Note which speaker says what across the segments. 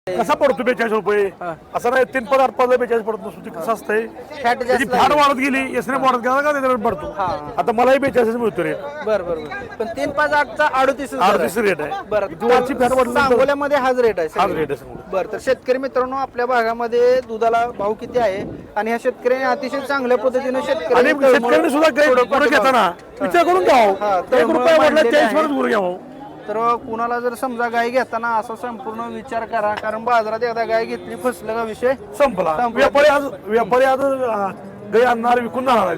Speaker 1: कसा पडतो 42 रुपये असं नाही 3 पदार्थ 42 पडत नसतो. कसं असतंय त्याची फॅट वाढत गेली एसने वाढत गेला का त्याच्यावर पडतो. आता मलाही 42 मिळतो रेट.
Speaker 2: बरं पण 3-5-8चा 38
Speaker 1: रेट आहे.
Speaker 2: बरं
Speaker 1: वरची फॅट वाढली
Speaker 2: सांगोल्यामध्ये हाच रेट आहे
Speaker 1: हाच रेट आहे.
Speaker 2: बरं तर शेतकरी मित्रांनो आपल्या भागामध्ये दुधाला भाव किती आहे आणि ह्या शेतकऱ्यांनी अतिशय चांगल्या पद्धतीने
Speaker 1: शेतकऱ्यांनी सुद्धा काही घेताना विचार करून घ्यावं. 1 रुपया वाढला 40 वरच गुरु घ्यावं.
Speaker 2: तर कुणाला जर समजा गाय घेताना असा संपूर्ण विचार करा, कारण बाजारात एकदा गाय घेतली फसलं का विषय
Speaker 1: संपला. व्यापारी आज गाय आणणार विकून जाणार.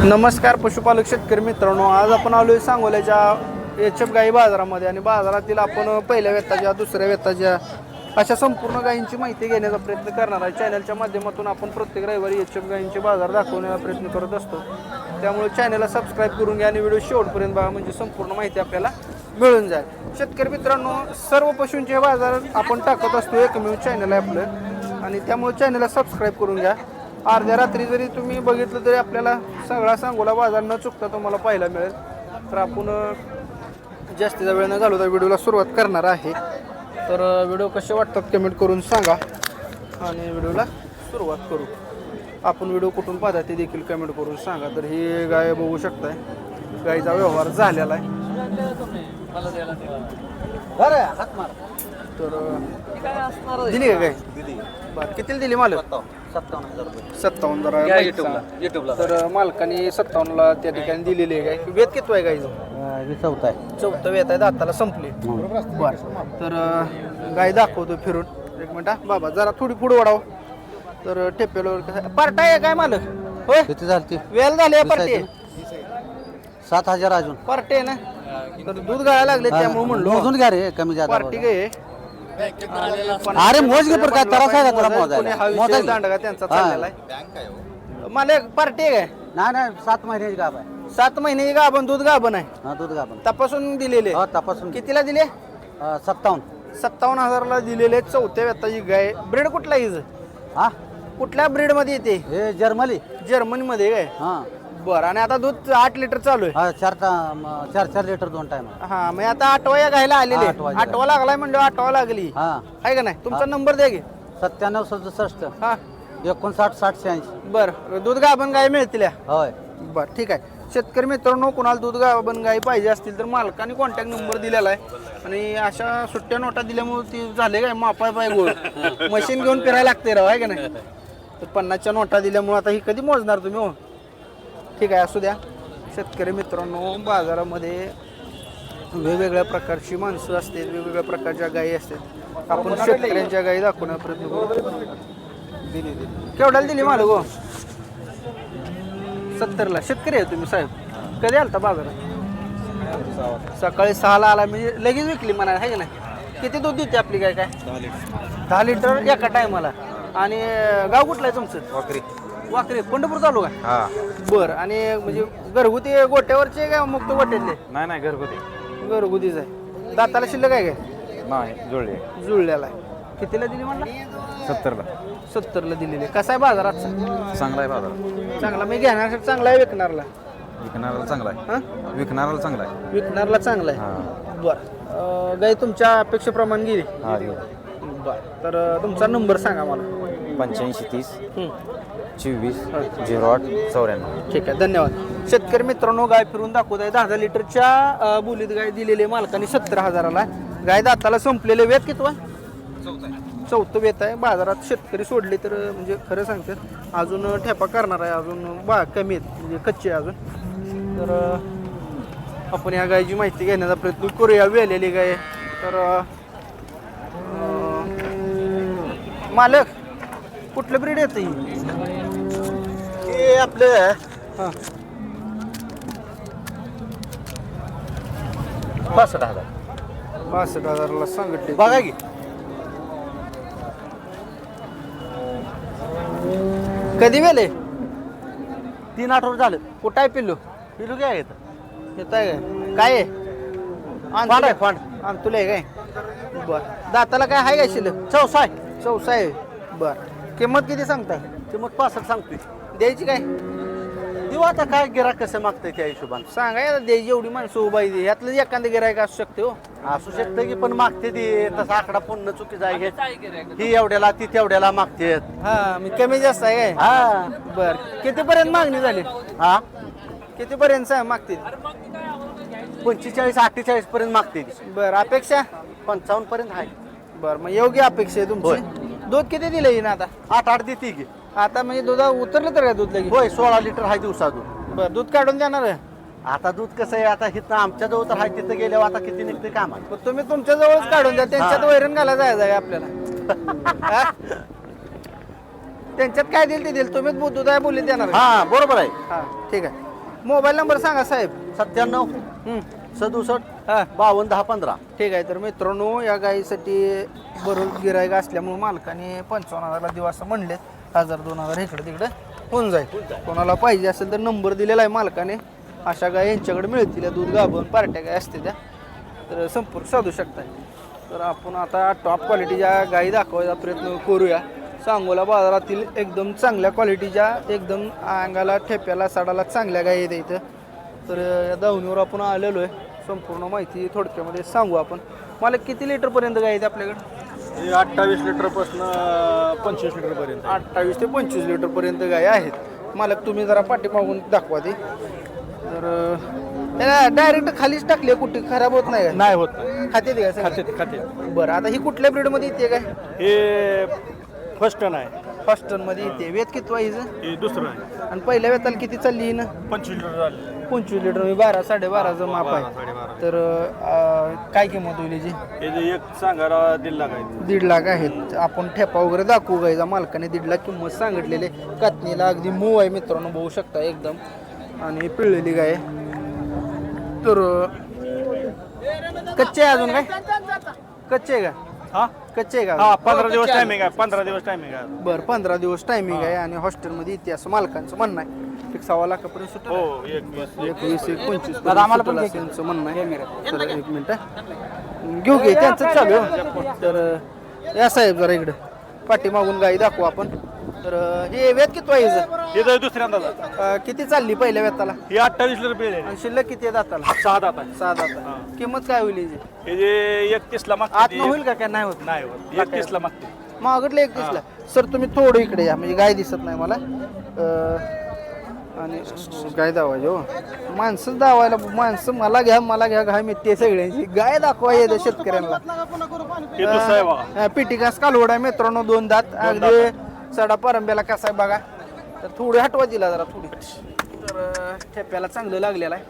Speaker 2: नमस्कार पशुपालक शेतकरी मित्रांनो, आज आपण आलोय सांगोल्याच्या एचएफ गाई बाजारामध्ये आणि बाजारातील आपण पहिल्या वेताच्या दुसऱ्या वेताच्या अशा संपूर्ण गायींची माहिती घेण्याचा प्रयत्न करणार आहे. चॅनलच्या माध्यमातून आपण प्रत्येक रविवारी एचएफ गायींचे बाजार दाखवण्याचा प्रयत्न करत असतो. त्यामुळे चॅनलला सबस्क्राईब करून घ्या आणि व्हिडिओ शेवटपर्यंत बघा, म्हणजे संपूर्ण माहिती आपल्याला मिळून जाईल. शेतकरी मित्रांनो, सर्व पशूंचे बाजार आपण टाकत असतो, एकमेव चॅनल आहे आपलं आणि त्यामुळे चॅनलला सबस्क्राईब करून घ्या. अर्ध्या रात्री जरी तुम्ही बघितलं तरी आपल्याला सगळा सांगोला बाजार न चुकता तुम्हाला पाहायला मिळेल. तर आपण जास्तीचा वेळ न घालवता व्हिडिओला सुरुवात करणार आहे. तर व्हिडिओ कसे वाटतात कमेंट करून सांगा आणि व्हिडिओला सुरुवात करू. आपण व्हिडिओ कुठून पाहता ते देखील कमेंट करून सांगा. तर ही गाय बघू शकताय, गायीचा व्यवहार झालेला आहे. तर दिली का गाय? बरं, कितीला दिली मालक? 57,000. तर मालकाने 57ला त्या ठिकाणी दिलेली आहे. गाय वेत किती आहे गायचं? चौथा वेत आहे, दाताला संपली. बरं, तर गाय दाखवतो फिरून. एक मिनिट हा बाबा, जरा थोडी पुढे वाढावं. तर टेपेलवर कसं पार्टा आहे काय मालक? होय,
Speaker 3: किती झाली?
Speaker 2: वेल झाली पार्टी
Speaker 3: 7,000 अजून
Speaker 2: पार्टी आहे ना. तर दूध गाळायला लागले त्यामुळे म्हणलो
Speaker 3: मोजून घ्या रे, कमी जादा
Speaker 2: पार्टी काय
Speaker 3: अरे मोज घे, पर काय त्रास आहे का तुला मोजायला?
Speaker 2: दांडगा त्यांचा चाललेला आहे. मालक पार्टी आहे काय?
Speaker 3: नाही 7 महिन्याची गाभ आहे.
Speaker 2: 7 महिने गाभण दूध गाभण आहे.
Speaker 3: हा, दूध गाभण
Speaker 2: तपासून दिलेले.
Speaker 3: हो, तपासून
Speaker 2: कितीला दिले?
Speaker 3: 57,000
Speaker 2: दिलेले. चौथ्या वेताची गाय. ब्रीड कुठला हिज?
Speaker 3: हा,
Speaker 2: कुठल्या ब्रीड मध्ये येते?
Speaker 3: हे जर्मनी.
Speaker 2: जर्मनी मध्ये काय?
Speaker 3: हा
Speaker 2: बरं, आणि आता दूध 8 लिटर चालू आहे.
Speaker 3: हा, 4 लिटर 2 टाइम.
Speaker 2: हा, मग आता 8वा या गायला आलेले. 8वा लागलाय म्हणजे 8वा लागली
Speaker 3: हा,
Speaker 2: आहे का नाही? तुमचा नंबर द्या की.
Speaker 3: 9767
Speaker 2: हा
Speaker 3: 59 60 86.
Speaker 2: बरं, दूध गाभण गाय मिळतील.
Speaker 3: होय,
Speaker 2: बरं, ठीक आहे. शेतकरी मित्रांनो, कोणाला दूध गाभण गाय पाहिजे असतील तर मालकाने कॉन्टॅक्ट नंबर दिलेला आहे. आणि अशा सुट्ट्या नोटा दिल्यामुळे ती झाले काय मापाय पाय गोळ मशीन घेऊन फिरायला लागते राव, आहे का नाही? तर 50च्या नोटा दिल्यामुळे आता ही कधी मोजणार तुम्ही? हो, ठीक आहे, असू द्या. शेतकरी मित्रांनो, बाजारामध्ये वेगवेगळ्या प्रकारची माणसं असतात, वेगवेगळ्या प्रकारच्या गायी असतात. आपण शेतकऱ्यांच्या गायी दाखवण्याचा प्रयत्न करू. केवढ्याला दिली मालक? हो, 70ला. शेतकरी आहे तुम्ही साहेब? कधी आलता बाजारात? सकाळी 6ला आला म्हणजे लगेच विकली म्हणाला, आहे का नाही? किती दूध देते आपली गाय? काय 10 लिटर एका टायमाला. आणि गाव कुठलं आहे तुमचं? वाकरी पंढरपूर चालू काय?
Speaker 4: हा,
Speaker 2: बरं, आणि म्हणजे घरगुती गोट्यावरचे काय मुक्त गोट्यातले?
Speaker 4: नाही घरगुती.
Speaker 2: घरगुतीच आहे. दाताला शिल्लक आहे काय?
Speaker 4: नाही जुळले.
Speaker 2: जुळलेला आहे. कितीला दिली म्हणला?
Speaker 4: 70ला.
Speaker 2: 70ला दिलेली. कसा आहे बाजारात?
Speaker 4: चांगला आहे बाजार.
Speaker 2: चांगला. मी घेण्यासाठी चांगला आहे, विकणारला?
Speaker 4: विकणाराला चांगला आहे.
Speaker 2: हा,
Speaker 4: विकणाराला चांगला आहे.
Speaker 2: विकणारला चांगला आहे.
Speaker 4: हा
Speaker 2: बरं, गाई तुमच्या अपेक्षेप्रमाणे गेली?
Speaker 4: हा.
Speaker 2: बरं, तर तुमचा नंबर सांगा मला.
Speaker 4: 85 30 24 08 94.
Speaker 2: ठीक आहे, धन्यवाद. शेतकरी मित्रांनो, गाय फिरून दाखवत आहे. 10 लिटरच्या बोलीत गाय दिलेली मालकाने 70,000ला. गाय दाताला संपलेले. वेत किती आहे? चौथं वेत आहे. बाजारात शेतकरी सोडले तर म्हणजे खरं सांगतात अजून ठेपा करणार आहे, अजून कमी आहेत, म्हणजे कच्चे आहे अजून. तर आपण या गायची माहिती घेण्याचा प्रयत्न करूया. वेलेली गाय. तर मालक कुठलं ब्रीड येतं?
Speaker 3: हे आपलं
Speaker 2: हां
Speaker 3: 65,000.
Speaker 2: 65,000ला सांगितले.
Speaker 3: बघा की
Speaker 2: कधी वेले?
Speaker 3: 3 आठवडे झालं.
Speaker 2: कुठं आहे पिल्लू?
Speaker 3: पिलू काय येतं?
Speaker 2: येत आहे काय?
Speaker 3: फांड आहे, फांड.
Speaker 2: आण तुला आहे काय? बरं, दाताला काय आहे काय शिल्लक? चौसा आहे. बरं, किंमत किती सांगताय?
Speaker 3: किंमत 65 सांगतोय.
Speaker 2: द्यायची काय?
Speaker 3: देऊ आता काय गिराक कसं मागतंय त्या हिशोबाने.
Speaker 2: सांगा याला द्यायची एवढी माणसं उभा आहे यातलं एखादं गिरायक असू शकते हो.
Speaker 3: असू शकतं की पण मागते ती तसा आकडा पूर्ण चुकीचा आहे. ही एवढ्याला ती तेवढ्याला मागते.
Speaker 2: हा मी कमी जास्त आहे काय.
Speaker 3: हा
Speaker 2: बर कितीपर्यंत मागणी झाली.
Speaker 3: हा
Speaker 2: कितीपर्यंत मागते.
Speaker 3: 45-48 पर्यंत मागते ती.
Speaker 2: बर अपेक्षा
Speaker 3: 55 पर्यंत आहे.
Speaker 2: बर मग योग्य अपेक्षा आहे तुमची. दूध किती दिलं येईन आता.
Speaker 3: 8 देते की.
Speaker 2: आता म्हणजे दुधा उतरलं तर काय दूध लगेच.
Speaker 3: होय 16 लिटर आहे दिवसातून.
Speaker 2: बर दूध काढून देणार आहे.
Speaker 3: आता दूध कसं आहे आता इथं आमच्या जवळ तर आहे तिथं गेल्यावर आता किती निघते काम आहे.
Speaker 2: पण तुम्ही तुमच्या जवळच काढून द्या त्यांच्यात वैरण घाला जायचं आहे आपल्याला. हा? त्यांच्यात काय देईल ते देईल तुम्हीच दूध आहे बोलले देणार आहे.
Speaker 3: हा बरोबर आहे.
Speaker 2: हा ठीक आहे. मोबाईल नंबर सांगा साहेब.
Speaker 3: 97
Speaker 2: हं.
Speaker 3: 67
Speaker 2: हा
Speaker 3: 52 10 15.
Speaker 2: ठीक आहे. तर मित्रांनो या गाईसाठी बरोबर गिरायक असल्यामुळे मालकाने 55,000ला देऊ असं म्हणले. 1000-2000 इकडे तिकडे होऊन जाईल. कोणाला पाहिजे असेल तर नंबर दिलेला आहे मालकाने. अशा गाय यांच्याकडे मिळतील. दूध गाभण पार्ट्या गाय असते त्या तर संपर्क साधू शकताय. तर आपण आता टॉप क्वालिटीच्या गायी दाखवायचा प्रयत्न करूया. सांगोला बाजारातील एकदम चांगल्या क्वालिटीच्या एकदम अंगाला ठेप्याला साडाला चांगल्या गायी आहेत इथं. तर या दावणीवर आपण आलेलो आहे. संपूर्ण माहिती थोडक्यामध्ये सांगू आपण. मला किती लिटरपर्यंत गाय आहेत आपल्याकडे.
Speaker 1: 28 लिटर पासून 25 लिटर पर्यंत.
Speaker 2: 28 ते 25 लिटरपर्यंत गाय आहेत. मालक तुम्ही जरा पाठीमागून दाखवा ते. तर त्याला डायरेक्ट खालीच टाकले कुठे खराब होत नाही का?
Speaker 1: नाही होत.
Speaker 2: खाते ते काय
Speaker 1: खाते.
Speaker 2: बरं आता ही कुठल्या ब्रीडमध्ये येते काय.
Speaker 1: हे फर्स्ट टन आहे.
Speaker 2: फर्स्ट टनमध्ये येते. वेत किती वाईज
Speaker 1: हे दुसरं आहे.
Speaker 2: आणि पहिल्या वेताला किती चालली ना.
Speaker 1: 25 लिटर झाले.
Speaker 2: 25 लिटर 12-12.5 माप आहे. तर काय किंमत होईल याची.
Speaker 1: हे एक सांगायला 1.5 लाख आहे.
Speaker 2: 1.5 लाख आहेत. आपण ठेपा वगैरे दाखवू गायचा. मालकाने 1.5 लाख किंमत सांगितलेली. कातणीला अगदी मऊ आहे मित्रांनो बघू शकता एकदम. आणि पिळलेली गाय. तर कच्चे आहे अजून काय. कच्चे आहे का.
Speaker 1: हा
Speaker 2: कच्चे आहे का.
Speaker 1: हा 15 दिवस टायमिंग आहे. 15 दिवस टायमिंग आहे.
Speaker 2: बरं 15 दिवस टायमिंग आहे. आणि हॉस्टेलमध्ये इथे असं मालकांचं म्हणणं आहे. एक 1.25 लाखापर्यंत सुटेल.
Speaker 1: हो
Speaker 2: 21-25 त्यांचं म्हणणं आहे. तर एक मिनिट घेऊ घे त्यांचं चालू आहे. तर या साहेब जरा इकडे पाठीमागून गाई दाखवू आपण. तर हे वेत किती व्हायचं.
Speaker 1: हे तर दुसऱ्यांदा
Speaker 2: किती चालली पहिल्या वेताला.
Speaker 1: हे 28 लिटर पिळे.
Speaker 2: आणि शिल्लक किती आहे दाताला.
Speaker 1: 6 दात आहे.
Speaker 2: 6 दात. किंमत काय होईल याची.
Speaker 1: हे जे 31 ला
Speaker 2: आत
Speaker 1: मागते.
Speaker 2: होईल का काय नाही होत.
Speaker 1: नाही होत. 31 ला मागते.
Speaker 2: मागडले 31 ला. सर तुम्ही थोडं इकडे या म्हणजे गाय दिसत नाही मला. आणि गाय दावायची हो. माणसं दावायला माणसं मला घ्या गाय मिळते सगळ्यांची. गाय दाखवा येते शेतकऱ्यांना.
Speaker 1: हे दुसरं आहे बघा.
Speaker 2: पिटिकास कालवड आहे मित्रांनो 2 दात. अगदी सडा परंब्याला कसा आहे बघा. तर थोडी हटवा दिला जरा थोडी. तर ठेप्याला चांगलं लागलेलं आहे.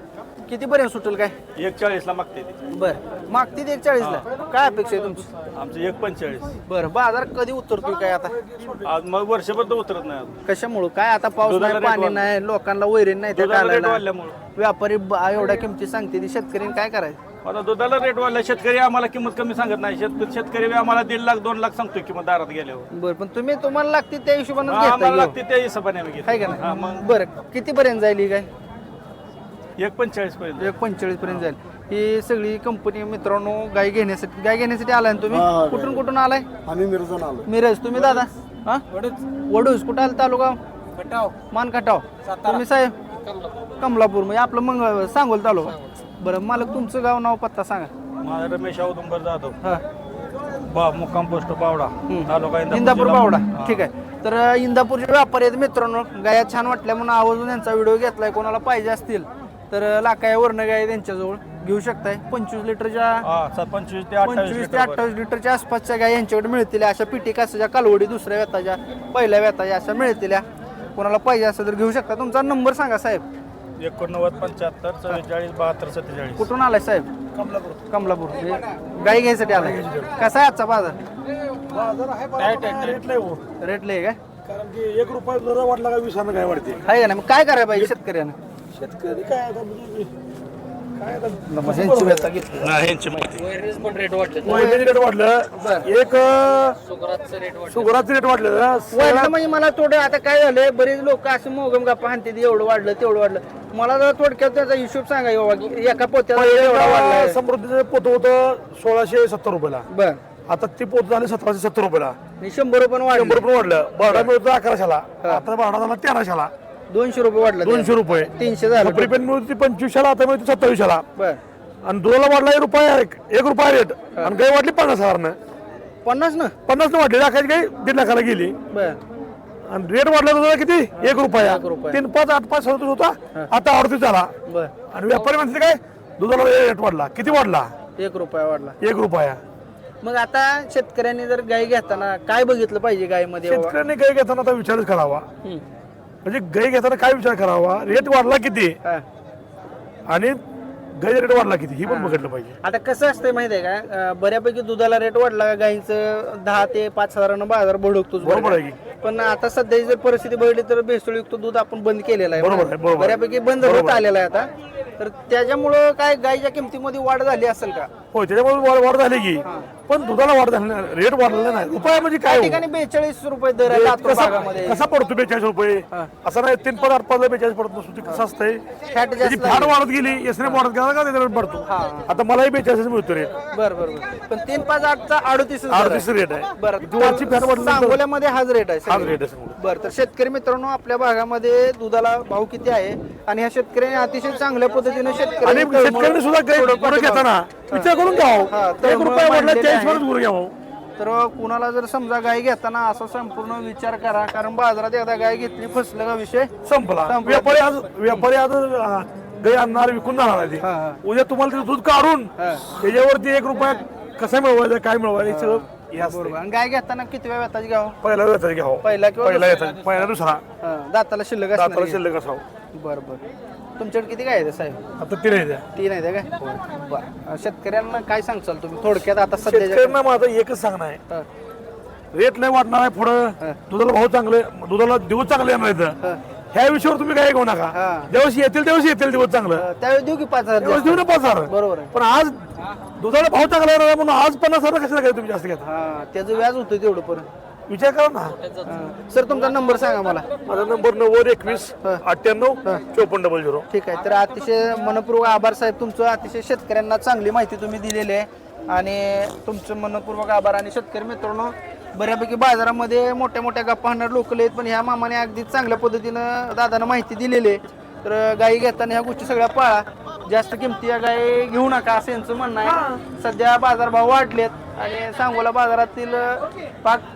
Speaker 2: कितीपर्यंत सुटेल काय.
Speaker 1: 1.40 ला मागते ती.
Speaker 2: बर मागती 1.40 ला. काय अपेक्षा आहे तुमची.
Speaker 1: आमचं 1.45.
Speaker 2: बरं बाजार कधी उतरतोय काय आता.
Speaker 1: आज मग वर्षभर तर उतरत नाही अजून.
Speaker 2: कशामुळं काय आता पाऊस
Speaker 1: दुधाला
Speaker 2: नाही
Speaker 1: rate
Speaker 2: पाणी
Speaker 1: वाढला.
Speaker 2: नाही लोकांना वैरण नाही त्या
Speaker 1: दुधाला रेट
Speaker 2: काढायला.
Speaker 1: वाढल्यामुळे.
Speaker 2: व्यापारी एवढ्या किमती सांगते ती शेतकऱ्यांनी काय करायचं.
Speaker 1: आता दुधाला रेट वाढला. शेतकरी आम्हाला किंमत कमी सांगत नाही. शेतकरी बी आम्हाला 1.5 लाख 2 लाख सांगतोय किंमत दारात गेल्यावर.
Speaker 2: बरं पण तुम्हाला लागते त्या हिशोबाने
Speaker 1: आम्हाला लागते त्या हिशोबाने आम्ही घेतो.
Speaker 2: आहे का
Speaker 1: हा,
Speaker 2: नाही.
Speaker 1: मग
Speaker 2: बरं कितीपर्यंत जाईल ही काय.
Speaker 1: 1.45 पर्यंत.
Speaker 2: 1.45 पर्यंत जाईल. ही सगळी कंपनी मित्रांनो गाय घेण्यासाठी आलाय ना तुम्ही. कुठून आलाय.
Speaker 3: आम्ही मिरजून आलो.
Speaker 2: मिरज तुम्ही दादा. हा वडूज कुठं आलं तालुका. मानकाटाव. तुम्ही साहेब कमलापूर म्हणजे आपलं मग सांगोल तालुका. बरं मालक तुमचं गाव नाव पत्ता सांगा.
Speaker 1: माझा रमेश औदुंबर जाधव.
Speaker 2: हा
Speaker 1: मुक्काम पोस्ट पावडा तालुका
Speaker 2: इंदापूर पावडा. ठीक आहे. तर इंदापूरचे व्यापारी आहेत मित्रांनो. गाया छान वाटल्या म्हणून आवर्जून यांचा व्हिडिओ घेतलाय. कोणाला पाहिजे असतील तर लाखाया वर्ण गाय त्यांच्याजवळ घेऊ शकताय. 25 लिटरच्या
Speaker 1: 25 ते
Speaker 2: 28 लिटरच्या आसपासच्या गाय यांच्याकडे मिळतील. अशा पिटी कासाच्या कालवडी दुसऱ्या वेताच्या पहिल्या वेताच्या अशा मिळतील. कोणाला पाहिजे असेल तर घेऊ शकता. तुमचा नंबर सांगा साहेब.
Speaker 1: 89 75 44 72 47.
Speaker 2: कुठून आलाय साहेब. कमलापूर गाई घ्यायसाठी आलाय. कसा आहे आजचा बाजार. रेट लय काय.
Speaker 1: कारण की 1 रुपया जरा वाढला का 20 काय वाढते.
Speaker 2: आहे का नाही मग काय करायला पाहिजे शेतकऱ्यानं.
Speaker 1: शेतकरी काय आता म्हणजे काय आता
Speaker 2: ह्यांची व्यथा घेतली.
Speaker 1: ह्यांची माहिती
Speaker 2: रेट
Speaker 1: वाढलं. एक सुगराचं रेट वाढलं.
Speaker 2: वाढलं म्हणजे मला थोडं आता काय झालं बरेच लोक असं मोगम गप्पा हाणते एवढं वाढलं तेवढं वाढलं. मला जरा थोडक्यात त्याचा हिशोब सांगा बाबा की एका पोत्याला एवढा वाढला.
Speaker 1: समृद्धीचं पोत होतं 1670 रुपयाला.
Speaker 2: बर
Speaker 1: आता ते पोत झाले 1770 रुपयाला.
Speaker 2: 100 रुपये वाढलं.
Speaker 1: 100 रुपये वाढलं. भाडा मिळतो 1100ला. आता भाडा झाला 1300ला.
Speaker 2: 200 रुपये वाढला
Speaker 1: 200 रुपये
Speaker 2: 300 झालं
Speaker 1: खपरी पेंड मिळते 25ला आता मिळते 27ला
Speaker 2: बर
Speaker 1: आणि दुधाला वाढला एक रुपया रेट आणि गाय वाढली 50,000
Speaker 2: 50 ना
Speaker 1: 50 न वाढली लाखाची गाय 1.5 लाखाला गेली
Speaker 2: बर
Speaker 1: आणि रेट वाढला दुधाला किती 1 रुपया
Speaker 2: 1 रुपया.
Speaker 1: 3, 5, 8, 5 होता आता 38 झाला
Speaker 2: बर
Speaker 1: आणि व्यापारी म्हणते काय दुधाला रेट वाढला किती वाढला
Speaker 2: 1 रुपया वाढला
Speaker 1: 1 रुपया
Speaker 2: मग आता शेतकऱ्यांनी जर गाय घेताना काय बघितलं पाहिजे गायमध्ये बाबा?
Speaker 1: शेतकऱ्यांनी गाय घेताना आता विचारच करावा
Speaker 2: हम्म.
Speaker 1: म्हणजे गाय घेताना काय विचार करावा रेट वाढला किती
Speaker 2: हा.
Speaker 1: आणि गायचा रेट वाढला किती ही पण बघितलं पाहिजे
Speaker 2: आता कसं असतंय माहितीये का बऱ्यापैकी दुधाला रेट वाढला का गाईचं 10 ते 5,000 बाजार भडकतोच
Speaker 1: बरोबर आहे की.
Speaker 2: पण आता सध्याची जर परिस्थिती बघितली तर भेसळयुक्त दूध आपण बंद केलेलं
Speaker 1: बरोबर आहे,
Speaker 2: आहे
Speaker 1: बरोबर आहे.
Speaker 2: बऱ्यापैकी बंद होत आलेलं आहे आता तर त्याच्यामुळं काय गायच्या किमतीमध्ये वाढ झाली असेल का
Speaker 1: हो त्याच्यामुळे वाढ झाली की पण दुधाला वाढ झाली नाही रेट वाढलेला नाही रुपया म्हणजे काय
Speaker 2: त्या
Speaker 1: हो?
Speaker 2: ठिकाणी 42 रुपये दर आहे लातूर भागामध्ये
Speaker 1: कसा पडतो 42 रुपये असं नाही 3 पद 8 पद 42 पडत नसतो ते कसं असतंय
Speaker 2: फॅट
Speaker 1: त्याची
Speaker 2: जास्त
Speaker 1: फॅट वाढत गेली एसने वाढत गेला का त्याचा रेट पडतो आता मलाही 42 मिळतो रेट
Speaker 2: बर बर बर पण 3, 5, 8चा 38
Speaker 1: 38 रेट आहे
Speaker 2: बरं
Speaker 1: ती वरची फॅट वाढली
Speaker 2: सांगोल्यामध्ये हाच रेट आहे
Speaker 1: हाच
Speaker 2: सगळीकडे.
Speaker 1: रेट आहे सगळं.
Speaker 2: बरं तर शेतकरी मित्रांनो आपल्या भागामध्ये दुधाला भाव किती आहे आणि ह्या शेतकऱ्यांनी अतिशय चांगल्या पद्धतीने
Speaker 1: आणि
Speaker 2: शेतकरी
Speaker 1: शेतकऱ्यांनी सुद्धा गाय गुरं घेताना विचार करून
Speaker 2: हा,
Speaker 1: घ्यावं
Speaker 2: तर
Speaker 1: 1 रुपया वाढला
Speaker 2: मांडलेले
Speaker 1: 40
Speaker 2: आहे.
Speaker 1: वरच गुरं घ्यावं
Speaker 2: तर कुणाला जर समजा गाय घेताना असा संपूर्ण विचार करा कारण बाजारात एकदा गाय घेतली फसलं का विषय
Speaker 1: संपला
Speaker 2: संपला.
Speaker 1: व्यापारी आज गाय आणणार विकून जाणार आहे ते.
Speaker 2: हा, हा.
Speaker 1: उद्या तुम्हाला ते दूध काढून त्याच्यावरती 1 रुपया कसा मिळवायचा काय मिळवायचं हे सगळं हे असतंय.
Speaker 2: बरोबर आणि गाय घेताना किती वेळ वेताची घ्यावं
Speaker 1: पहिला येतात घ्यावं
Speaker 2: पहिला किंवा
Speaker 1: पहिला
Speaker 2: दुसरा?
Speaker 1: येतात पहिला दुसरा
Speaker 2: दाताला शिल्लक
Speaker 1: दाताला
Speaker 2: असणार
Speaker 1: शिल्लक असावं
Speaker 2: बरं बरं तुमच्याकडे किती गाय आहेत साहेब
Speaker 1: आता ते नाही द्या
Speaker 2: 3 आहे काय बरं शेतकऱ्यांना काय सांगचाल तुम्ही थोडक्यात आता सध्याच्या
Speaker 1: शेतकऱ्यांना माझं एकच सांगणं आहे
Speaker 2: हा.
Speaker 1: रेट नाही वाढणार आहे पुढं दुधाला भाव चांगले दुधाला दिवस चांगले येणार आहेत ह्या विषयावर तुम्ही काय घेऊ नका
Speaker 2: हा.
Speaker 1: दिवस येतील दिवस चांगलं
Speaker 2: त्यावेळी देऊ की 5,000
Speaker 1: दिवस देऊ ना 5,000
Speaker 2: बरोबर आहे
Speaker 1: पण आज दुधाला भाव चांगला येणार आहे म्हणून आज 50,000 कशाला काय तुम्ही जास्त घेता
Speaker 2: हा त्याचं व्याज होतं तेवढं परत
Speaker 1: विचार करा ना
Speaker 2: सर तुमचा नंबर सांगा मला
Speaker 1: माझा नंबर 9021 98 5400
Speaker 2: ठीक आहे तर अतिशय मनपूर्वक आभार साहेब तुमचं अतिशय शेतकऱ्यांना चांगली माहिती तुम्ही दिलेली आहे आणि तुमचं मनपूर्वक आभार आणि शेतकरी मित्रांनो बऱ्यापैकी बाजारामध्ये मोठ्या मोठ्या गप्पा हाणणारे लोक आहेत पण ह्या मामाने अगदी चांगल्या पद्धतीनं दादानं माहिती दिलेली आहे तर गायी घेताना ह्या गोष्टी सगळ्या पाळा जास्त किमती या गायी घेऊ नका असं यांचं म्हणणं आहे सध्या बाजारभाव वाढलेत आणि सांगोला बाजारातील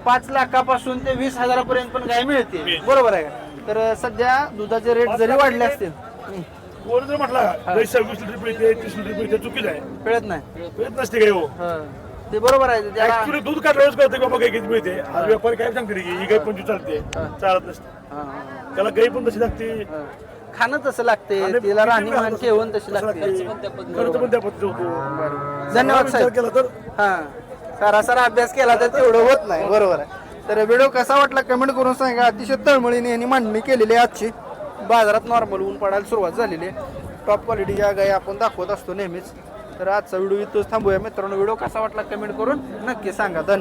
Speaker 2: 5 लाखापासून ते 20,000 पर्यंत पण गाय मिळते बरोबर आहे का तर सध्या दुधाचे रेट जरी वाढले असतील
Speaker 1: कोण जर म्हटलं 26 लिटर पिळते 30 लिटर पिळते चुकीचं आहे
Speaker 2: कळत नाही
Speaker 1: पिळत नसते काय हो
Speaker 2: ते बरोबर आहे त्याला
Speaker 1: ऍक्च्युली दूध काढल्यावर कळते की बाबा गाय किती मिळते आज व्यापारी काय सांगते की ही गाय 25 चालते चालत नसते त्याला गाय पण तशी लागते
Speaker 2: खाणं तसं लागते
Speaker 1: आणि
Speaker 2: तिला
Speaker 1: किती
Speaker 2: राहणी
Speaker 1: वेळा
Speaker 2: मान
Speaker 1: तसं
Speaker 2: ठेवून तशी लागते
Speaker 1: खर्च पण त्या पद्धतीत होतो
Speaker 2: धन्यवाद
Speaker 1: विचार
Speaker 2: साहेब
Speaker 1: केला तर
Speaker 2: हा सरासर अभ्यास केला तर तेवढं होत नाही बरोबर आहे तर व्हिडिओ कसा वाटला कमेंट करून सांगा अतिशय तळमळीने यांनी मांडणी केलेली आहे आजची बाजारात नॉर्मल ऊन पडायला सुरुवात झालेली आहे टॉप क्वालिटीच्या गाई आपण दाखवत असतो नेहमीच तर आजचा व्हिडिओ इथंच थांबूया मित्रांनो व्हिडिओ कसा वाटला कमेंट करून नक्की सांगा धन्यवाद